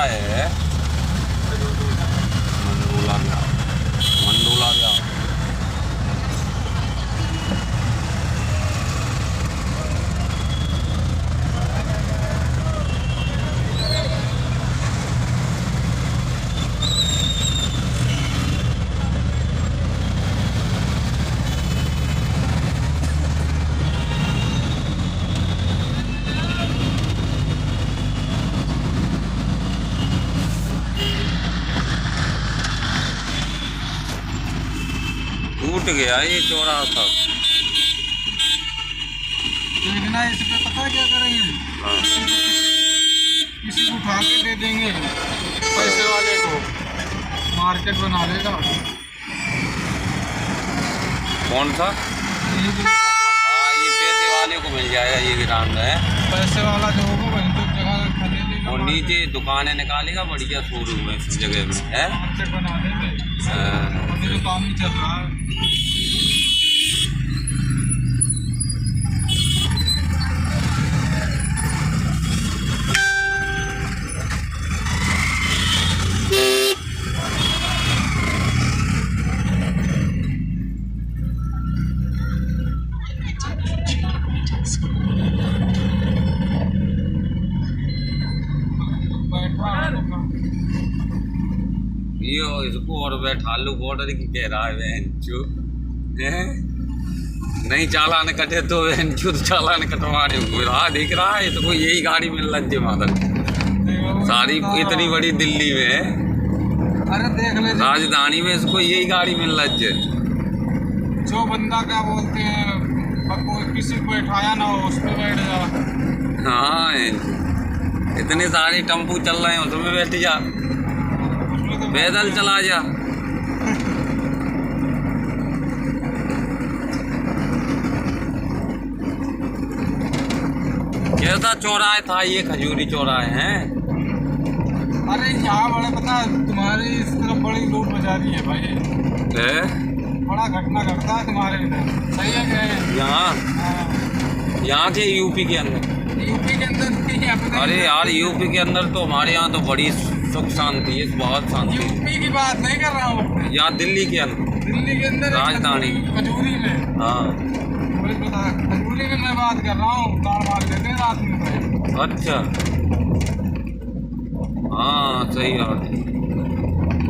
है मंडोला ब्याह। टूट गया ये चौराहा। देखना इस पे पता क्या करेंगे, किसी को उठा के दे देंगे, पैसे वाले को मार्केट बना देगा। कौन सा? ये पैसे वाले को मिल जाएगा ये ग्राउंड है। पैसे वाला जो होगा वहीं तो जगह खरीदेगा और नीचे दुकानें निकालेगा बढ़िया शोरूम है इस जगह में है। मार्केट बना देंगे। अभी तो काम ही चल रहा है। ये इसको और बैठा लो बॉर्डर की कह रहा है बहनचो है। नहीं चालान कटे तो बहनचो तो चालान कटवा रहे रहा दिख रहा है इसको यही गाड़ी मिल रही है मादर सारी इतनी बड़ी दिल्ली में है। अरे देख ले राजधानी में इसको यही गाड़ी मिल रही है। जो बंदा क्या बोलते हैं किसी को बैठाया ना हो उस पर बैठ जा। हाँ इतने सारे टेम्पू चल रहे हैं उसमें बैठ जा, पैदल चला जा। कैसा चौराहे था ये? खजूरी चौराहे हैं। अरे यहाँ बड़े पता तुम्हारी इस तरफ बड़ी लूट बाजारी है भाई। बड़ा घटना घटता है तुम्हारे इधर। सही है क्या? यहाँ के यूपी के अंदर अरे यार यूपी के अंदर तो हमारे यहाँ तो बड़ी सुख शांति है, बहुत शांति। यूपी की बात नहीं कर रहा हूँ, यहाँ दिल्ली के अंदर राजधानी खजूरी में। हाँ खजूरी में मैं बात कर रहा हूँ। कार मार देते हैं रात में। अच्छा हाँ सही बात है।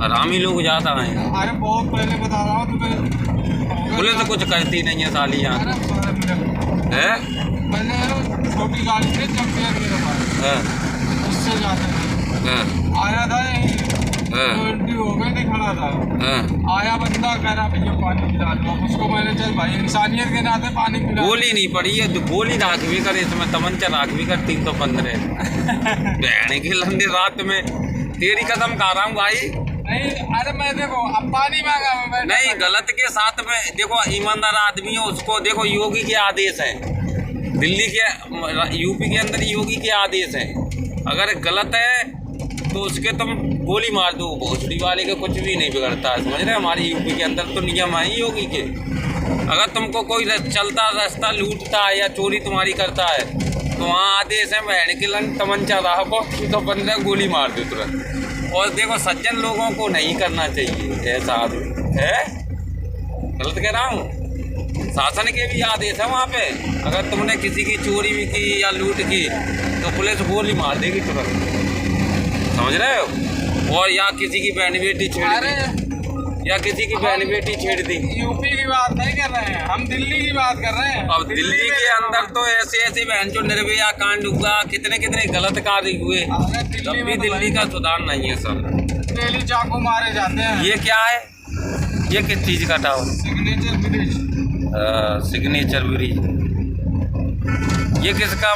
आरामी लोग जाता है। अरे बहुत पहले बता रहा हूँ तुम्हें। पुलिस कुछ करती नहीं है साली यहाँ है। पहले छोटी गाड़ी थी चंपियर मेरे पास, उससे जाते थे। आया था यहीं हो गए थे, खड़ा था। आया बंदा कह रहा भैया पानी पिला दो। उसको मैंने चल भाई इंसानियत के नाते पानी पिला। गोली नहीं पड़ी है तो गोली राख भी करे इसमें तमंचा राख भी कर 315 बहने की लंबी रात में तेरी कसम खा रहा हूँ भाई। नहीं अरे मैं देखो अब पानी मांगा नहीं गलत के साथ में देखो ईमानदार आदमी है उसको देखो योगी के आदेश है दिल्ली के यूपी के अंदर योगी के आदेश है। अगर गलत है तो उसके तुम गोली मार दो, भोसड़ी वाले के कुछ भी नहीं बिगड़ता है समझ रहे। हमारे यूपी के अंदर तो नियम है योगी के। अगर तुमको कोई चलता रास्ता लूटता है या चोरी तुम्हारी करता है तो वहाँ आदेश है बहन के लंग तमंचा रहा को तो बंदे गोली मार दो तुरंत। और देखो सज्जन लोगों को नहीं करना चाहिए ऐसा आदमी है। गलत कह रहा हूँ? शासन के भी आदेश है वहाँ पे। अगर तुमने किसी की चोरी भी की या लूट की तो पुलिस गोली मार देगी तुरंत, समझ रहे हो। और या किसी की बहन बेटी छेड़ दी या किसी की बहन बेटी छेड़ दी। यूपी की बात नहीं कर रहे हैं हम, दिल्ली की बात कर रहे हैं। अब दिल्ली के अंदर तो ऐसे ऐसे बहन जो निर्भया कांड हुआ, कितने कितने गलत कार्य हुए, तब भी दिल्ली का सुधार नहीं है सर। डेली चाकू मारे जाते हैं। ये क्या है? ये किस चीज़ का tower? Signature bridge. Signature bridge ये किसका?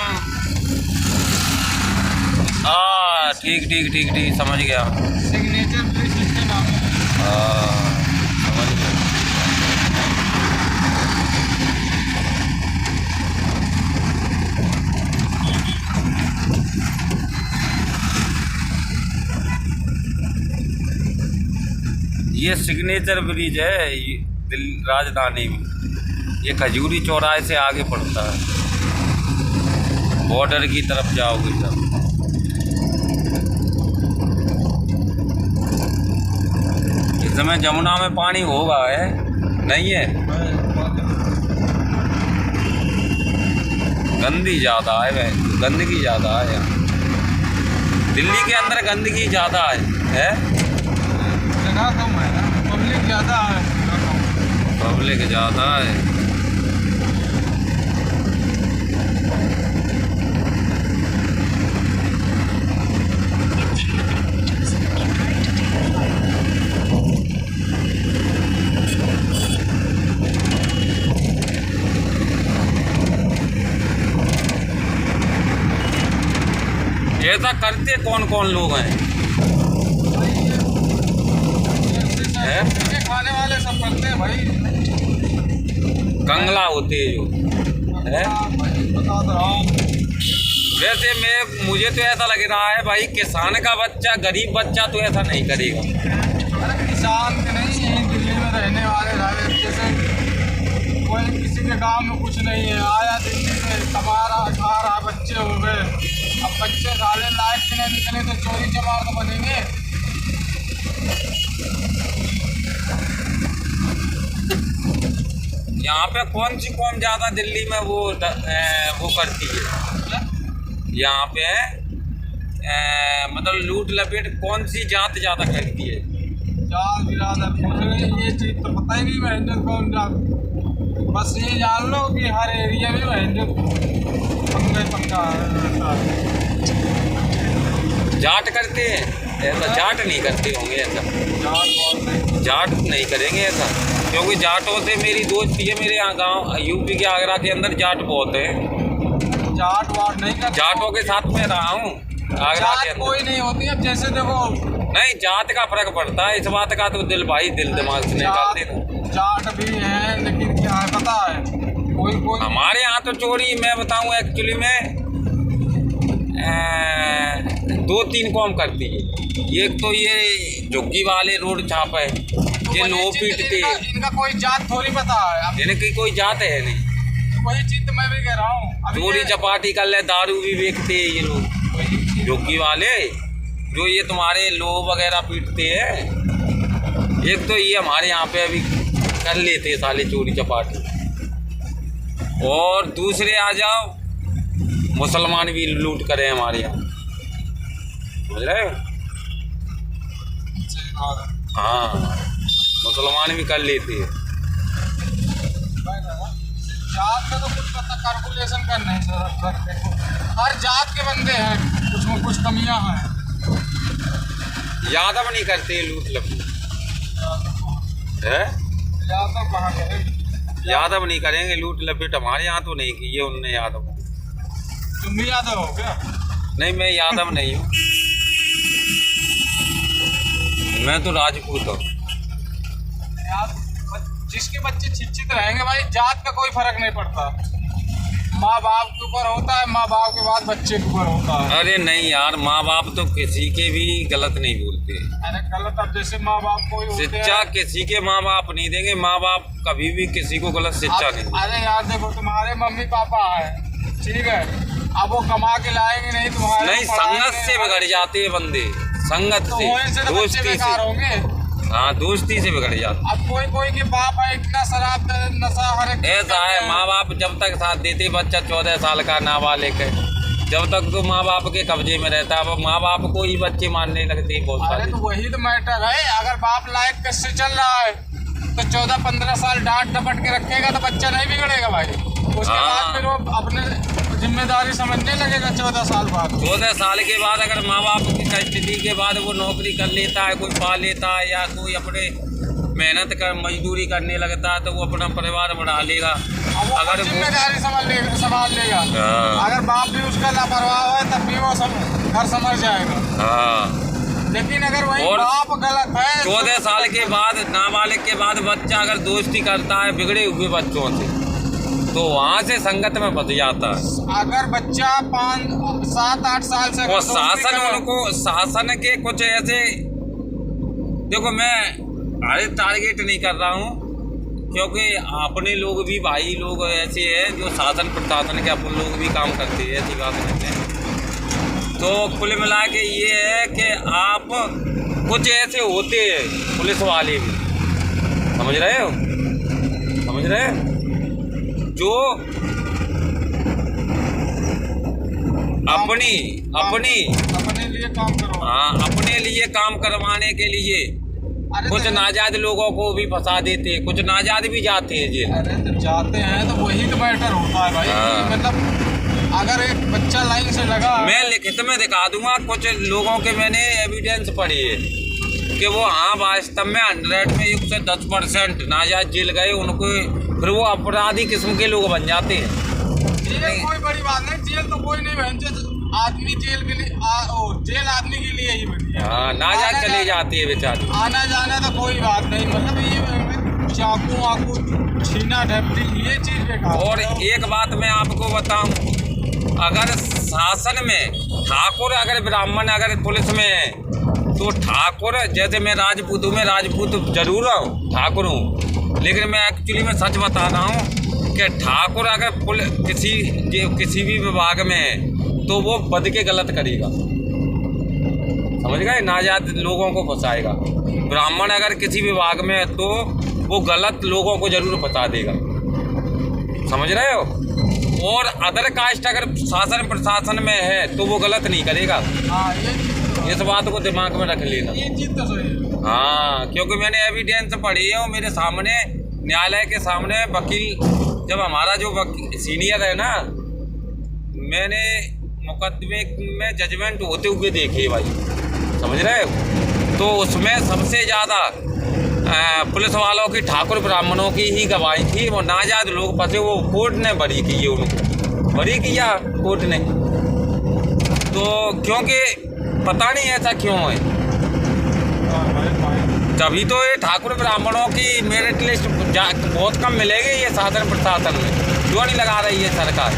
ठीक ठीक ठीक ठीक समझ गया। सिग्नेचर ब्रिज इसके नाम है। समझ गया। ये सिग्नेचर ब्रिज है राजधानी में। ये खजूरी चौराहे से आगे पड़ता है, बॉर्डर की तरफ जाओगे जब। इसमें जमुना में पानी होगा है नहीं है, गंदी ज़्यादा है भाई, गंदगी ज़्यादा है यहाँ दिल्ली के अंदर, गंदगी ज़्यादा है जगह कम है ना, पब्लिक ज़्यादा है, पब्लिक ज़्यादा है। ऐसा करते कौन कौन लोग हैं? खाने वाले सब करते हैं भाई, कंगला होते हैं जो है। बता तो रहा हूँ। वैसे मुझे तो ऐसा लग रहा है भाई, किसान का बच्चा, गरीब बच्चा तो ऐसा नहीं करेगा। अरे किसान के नहीं, यहीं दिल्ली में रहने वाले जैसे कोई किसी के गांव में कुछ नहीं है, आया दिल्ली से कमा रहा, खा रहा, बच्चे हो गए, अब बच्चे साले लायक के नहीं निकले तो चोरी चमार तो बनेंगे। यहाँ पे कौन सी कौम ज़्यादा दिल्ली में वो करती है यहाँ पे मतलब लूट लपेट कौन सी जात ज़्यादा करती है? जात बिरादर ये चीज़ तो पता ही नहीं महंगे कौन जात, बस ये जान लो कि हर एरिया में महंगे पंगा है। जाट करते हैं ऐसा? जाट नहीं करते होंगे ऐसा, जाट नहीं करेंगे ऐसा, क्योंकि जाटों से मेरी दोस्ती है, मेरे यहाँ गाँव यूपी के आगरा के अंदर जाट बहुत है। जाट वाट नहीं करते, जाटों के साथ में रहा हूँ आगरा के अंदर। कोई नहीं होती, अब जैसे देखो नहीं, जात का फर्क पड़ता है, इस बात का तो दिल भाई दिल दिमाग से निकालते ना। जाट भी है लेकिन क्या है पता है, कोई हमारे यहाँ तो चोरी मैं बताऊँ एक्चुअली में 2-3 कौम करती है। एक तो ये झुग्गी वाले रोड छाप है, ये लो पीटते, इनका कोई जात थोड़ी पता है, इनकी कोई जात है नहीं, वही चीज तो मैं भी कह रहा हूँ। चोरी चपाटी कर ले, दारू भी बेचते हैं ये लोग झुग्गी वाले, जो ये तुम्हारे लो वगैरह पीटते हैं। एक तो ये हमारे यहाँ पे अभी कर लेते साले चोरी चपाटी, और दूसरे आ जाओ मुसलमान भी लूट करे हमारे यहाँ, समझ रहे हो? हाँ, मुसलमान भी कर लेते हैं। जात का तो कुछ पता कैलकुलेशन कर नहीं सकते, हर जात के बंदे हैं, कुछ में कुछ कमियां हैं। यादव नहीं करते लूट लपट है, यादव कहाँ गए? यादव नहीं करेंगे लूट लपेट, हमारे यहाँ तो नहीं की ये उनने यादव। तुम भी यादव हो क्या? नहीं, मैं यादव नहीं हूँ, मैं तो राजपूत हूँ। जिसके बच्चे शिक्षित रहेंगे भाई, जात का कोई फर्क नहीं पड़ता, माँ बाप के ऊपर होता है, माँ बाप के बाद बच्चे के ऊपर होता है। अरे नहीं यार, माँ बाप तो किसी के भी गलत नहीं बोलते। अरे गलत, अब जैसे माँ बाप को शिक्षा किसी के माँ बाप नहीं देंगे, माँ बाप कभी भी किसी को गलत शिक्षा नहीं देंगे। अरे यार देखो, तुम्हारे मम्मी पापा है, ठीक है, अब वो कमा के लाएंगे नहीं तुम्हारे, नहीं, संगत से बिगड़ जाते हैं बंदे, संगत से, दोस्ती से होंगे। हाँ, दोस्ती से बिगड़ जाते। अब कोई के बाप है इतना शराब नशा हर एक ऐसा है, माँ बाप जब तक साथ देते, बच्चा 14 साल का नाबालिग है, जब तक तो माँ बाप के कब्जे में रहता है, अब माँ बाप को ही बच्चे मानने लगते हैं बहुत सारे। तो वही तो मैटर है, अगर बाप लायक कैसे चल रहा है तो 14-15 साल डांट डपट के रखेगा तो बच्चा नहीं बिगड़ेगा भाई, उसके बाद फिर वो अपने जिम्मेदारी समझने लगेगा 14 साल बाद। 14 साल के बाद अगर माँ बाप की कस्टडी के बाद वो नौकरी कर लेता है, कोई पा लेता है, या कोई अपने मेहनत कर मजदूरी करने लगता है, तो वो अपना परिवार बढ़ा लेगा। अगर जिम्मेदारी संभाल लेगा। अगर बाप भी उसका लापरवाह है तब भी वो घर संभल जाएगा। हाँ, लेकिन अगर वही बाप गलत है, 14 साल के बाद नाबालिग के बाद बच्चा अगर दोस्ती करता है बिगड़े हुए बच्चों से, तो वहाँ से संगत में फंस जाता है। अगर बच्चा 5-7-8 साल से, और शासन उनको, शासन के कुछ ऐसे, देखो मैं अरे टारगेट नहीं कर रहा हूँ, क्योंकि अपने लोग भी भाई लोग ऐसे हैं जो शासन प्रशासन के अपन लोग भी काम करते हैं, ऐसी बात नहीं है। तो कुल मिला के ये है कि आप कुछ ऐसे होते हैं पुलिस वाले भी समझ रहे हो? समझ रहे हो? जो अपने लिए काम करो। हाँ, अपने लिए काम करवाने के लिए कुछ नाजायज लोगों को भी फंसा देते, कुछ नाजायज भी जाते हैं जेल। अरे तो जाते हैं तो वही तो मैटर होता है भाई। हाँ। मतलब अगर एक बच्चा लाइन से लगा, मैं लिखित में दिखा दूंगा कुछ लोगों के, मैंने एविडेंस पढ़ी है कि वो हाँ वास्तव में 100 में 1 से 10% नाजायज जेल गए, उनको फिर वो अपराधी किस्म के लोग बन जाते हैं। जेल कोई बड़ी बात नहीं, जेल तो कोई नहीं बहन, आदमी जेल के लिए जेल आदमी के लिए ही बनी है। हाँ, नाजायज चले जाते हैं बेचारे। आना जाना तो कोई बात नहीं, मतलब ये चाकू वाकू छीना ढपटी ये चीज बेकार। और एक बात मैं आपको बताऊं, अगर शासन में ठाकुर, अगर ब्राह्मण अगर पुलिस में है तो ठाकुर, जैसे मैं राजपूत हूँ, मैं राजपूत जरूर हूँ, ठाकुर हूँ, लेकिन मैं एक्चुअली में सच बता रहा हूँ कि ठाकुर अगर किसी भी विभाग में है तो वो बद के गलत करेगा, समझ गए, नाजायज लोगों को फंसाएगा। ब्राह्मण अगर किसी विभाग में है तो वो गलत लोगों को जरूर फंसा देगा, समझ रहे हो? और अदर कास्ट अगर शासन प्रशासन में है तो वो गलत नहीं करेगा। हाँ, इस बात को दिमाग में रख लेना। ये चीज तो सही है। हाँ, क्योंकि मैंने एविडेंस पढ़ी है, मेरे सामने न्यायालय के सामने वकील, जब हमारा जो सीनियर है ना, मैंने मुकदमे में जजमेंट होते हुए देखे भाई, समझ रहे हो? तो उसमें सबसे ज़्यादा पुलिस वालों की ठाकुर ब्राह्मणों की ही गवाही थी। वो नाजायज लोग फंसे, वो कोर्ट ने बरी की, उनको बरी किया कोर्ट ने। तो क्योंकि पता नहीं ऐसा क्यों है, तभी तो ये ठाकुर ब्राह्मणों की मेरिट लिस्ट बहुत कम मिलेगी ये शासन प्रशासन में, क्यों नहीं लगा रही है सरकार?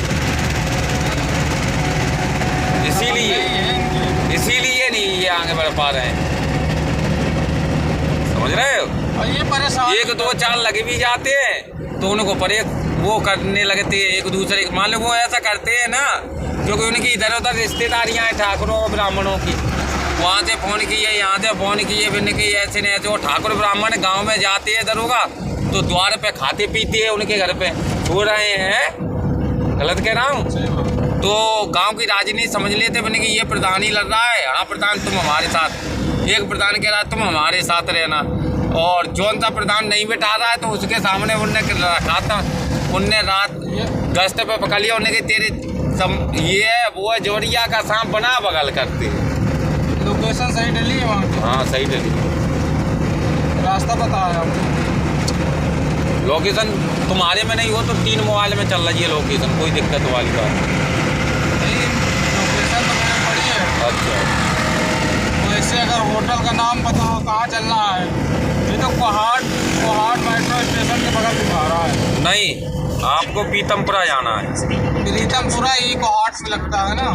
इसीलिए नहीं ये आगे बढ़ पा रहे हैं, समझ रहे हो? और ये परेशान 1 2 4 लगे भी जाते हैं तो उनको वो करने लगते हैं एक दूसरे, मान लो वो ऐसा करते हैं ना, क्योंकि उनकी इधर उधर रिश्तेदारियां हैं ठाकुरों और ब्राह्मणों की, वहाँ से फ़ोन किए, यहाँ से फ़ोन किए, फिर कि ऐसे नहीं ऐसे। वो ठाकुर ब्राह्मण गाँव में जाते हैं दरोगा तो द्वार पे खाते पीते हैं, उनके घर पे सो रहे हैं, गलत कह रहा हूँ? तो गांव की राजनीति समझ लेते बने कि ये प्रधान ही लड़ रहा है, हाँ प्रधान तुम हमारे साथ, एक प्रधान कह रहा है तुम हमारे साथ रहना, और जौन सा प्रधान नहीं बिठा रहा है तो उसके सामने उनने रखा था, उनने रात गश्त पे पकड़ लिया, उन्हें कि तेरे ये है वो है, जोड़िया का सांप बना बगल करते। लोकेशन सही डली है वहाँ की? हाँ सही डली, रास्ता बताया लोकेशन तुम्हारे में नहीं हो तो 3 मोबाइल में चल रही है लोकेशन, कोई दिक्कत वाली बात नहीं। लोकेशन तो मैंने पड़ी है। अच्छा, तो ऐसे अगर होटल का नाम पता हो कहाँ चलना है, ये तो कोहाट मेट्रो स्टेशन के बगल दिखा रहा है। नहीं, आपको पीतमपुरा जाना है। पीतमपुरा ही कोहाट में लगता है ना।